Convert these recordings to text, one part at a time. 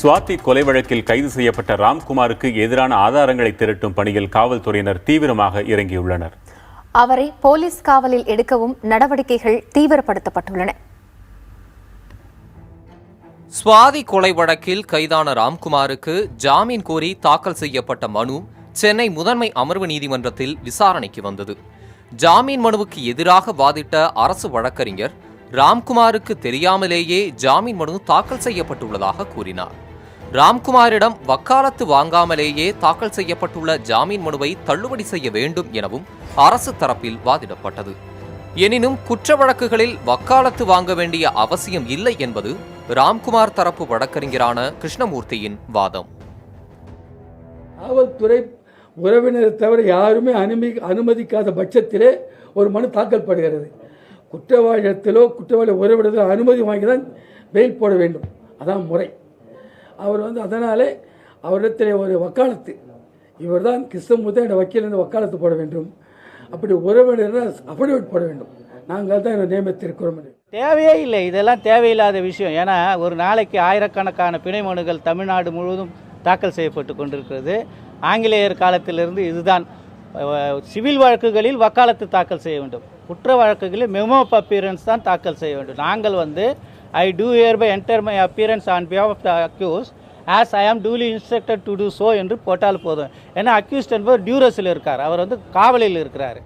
சுவாதி கொலை வழக்கில் கைது செய்யப்பட்ட ராம்குமாருக்கு எதிரான ஆதாரங்களை திரட்டும் பணியில் காவல்துறையினர் தீவிரமாக இறங்கியுள்ளனர். அவரை போலீஸ் காவலில் எடுக்கவும் நடவடிக்கைகள் தீவிரப்படுத்தப்பட்டுள்ளன. சுவாதி கொலை வழக்கில் கைதான ராம்குமாருக்கு ஜாமீன் கோரி தாக்கல் செய்யப்பட்ட மனு சென்னை முதன்மை அமர்வு நீதிமன்றத்தில் விசாரணைக்கு வந்தது. ஜாமீன் மனுவுக்கு எதிராக வாதிட்ட அரசு வழக்கறிஞர் ராம்குமாருக்கு தெரியாமலேயே ஜாமீன் மனு தாக்கல் செய்யப்பட்டுள்ளதாக கூறினார். ராம்குமாரிடம் வக்காலத்து வாங்காமலேயே தாக்கல் செய்யப்பட்டுள்ள ஜாமீன் மனுவை தள்ளுபடி செய்ய வேண்டும் எனவும் அரசு தரப்பில் வாதிடப்பட்டது. எனினும் குற்ற வழக்குகளில் வக்காலத்து வாங்க வேண்டிய அவசியம் இல்லை என்பது ராம்குமார் தரப்பு வழக்கறிஞரான கிருஷ்ணமூர்த்தியின் வாதம். காவல்துறை உறவினரை தவிர யாருமே அனுமதிக்காத பட்சத்திலே ஒரு மனு தாக்கல் படுகிறது. குற்றவாளியத்திலோ குற்றவாளி உறவினரோ அனுமதி வாங்கி தான் பெயில் போட வேண்டும், அதான் முறை. அவர் அதனாலே அவரிடத்தில் ஒரு வக்காலத்து, இவர் தான் கிருஷ்ணமூர்த்தி வக்கீல் வக்காலத்து போட வேண்டும், அப்படி உறவினர் அஃபிடவிட் போட வேண்டும். நாங்கள் தான் நியமித்திருக்கிறோம். தேவையே இல்லை, இதெல்லாம் தேவையில்லாத விஷயம். ஏன்னா ஒரு நாளைக்கு ஆயிரக்கணக்கான பிணை மனுகள் தமிழ்நாடு முழுவதும் தாக்கல் செய்யப்பட்டு கொண்டிருக்கிறது. ஆங்கிலேயர் காலத்திலிருந்து இதுதான். சிவில் வழக்குகளில் வக்காலத்து தாக்கல் செய்ய வேண்டும், குற்ற வழக்குகளில் மெமோ ஆஃப் அப்பியரன்ஸ் தான் தாக்கல் செய்ய வேண்டும். நாங்கள் I do hereby enter my appearance on behalf of the accused as I am duly instructed to do so என்று போட்டால் போதும். ஏன்னா அக்யூஸ்ட் என்பவர் டியூரஸில் இருக்கார், அவர் காவலில் இருக்கிறார்.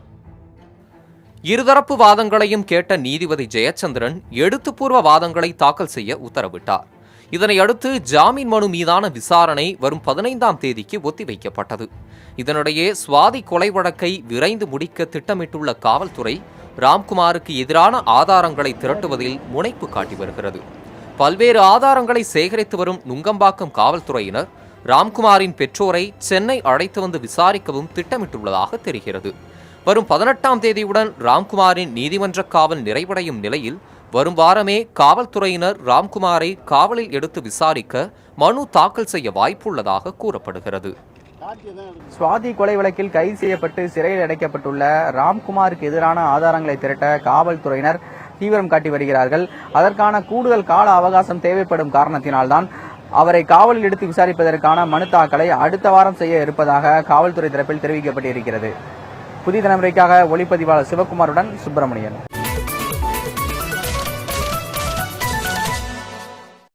இருதரப்பு வாதங்களையும் கேட்ட நீதிபதி ஜெயச்சந்திரன் எழுத்துப்பூர்வ வாதங்களை தாக்கல் செய்ய உத்தரவிட்டார். இதனையடுத்து ஜாமீன் மனு மீதான விசாரணை வரும் 15ஆம் தேதிக்கு ஒத்திவைக்கப்பட்டது. இதனிடையே சுவாதி கொலை வழக்கை விரைந்து முடிக்க திட்டமிட்டுள்ள காவல்துறை ராம்குமாருக்கு எதிரான ஆதாரங்களை திரட்டுவதில் முனைப்பு காட்டி வருகிறது. பல்வேறு ஆதாரங்களை சேகரித்து வரும் நுங்கம்பாக்கம் காவல்துறையினர் ராம்குமாரின் பெற்றோரை சென்னை அழைத்து வந்து விசாரிக்கவும் திட்டமிட்டுள்ளதாக தெரிகிறது. வரும் 18ஆம் தேதியுடன் ராம்குமாரின் நீதிமன்ற காவல் நிறைவடையும் நிலையில் வரும் வாரமே காவல்துறையினர் ராம்குமாரை காவலில் எடுத்து விசாரிக்க மனு தாக்கல் செய்ய வாய்ப்புள்ளதாக கூறப்படுகிறது. சுவாதி கொலை வழக்கில் கைது செய்யப்பட்டு சிறையில் அடைக்கப்பட்டுள்ள ராம்குமாருக்கு எதிரான ஆதாரங்களை திரட்ட காவல்துறையினர் தீவிரம் காட்டி வருகிறார்கள். அதற்கான கூடுதல் கால அவகாசம் தேவைப்படும் காரணத்தினால்தான் அவரை காவலில் எடுத்து விசாரிப்பதற்கான மனு தாக்கலை அடுத்த வாரம் செய்ய இருப்பதாக காவல்துறை தரப்பில் தெரிவிக்கப்பட்டிருக்கிறது. புதிய தலைமுறைக்காக ஒளிப்பதிவாளர் சிவகுமாருடன் சுப்பிரமணியன்.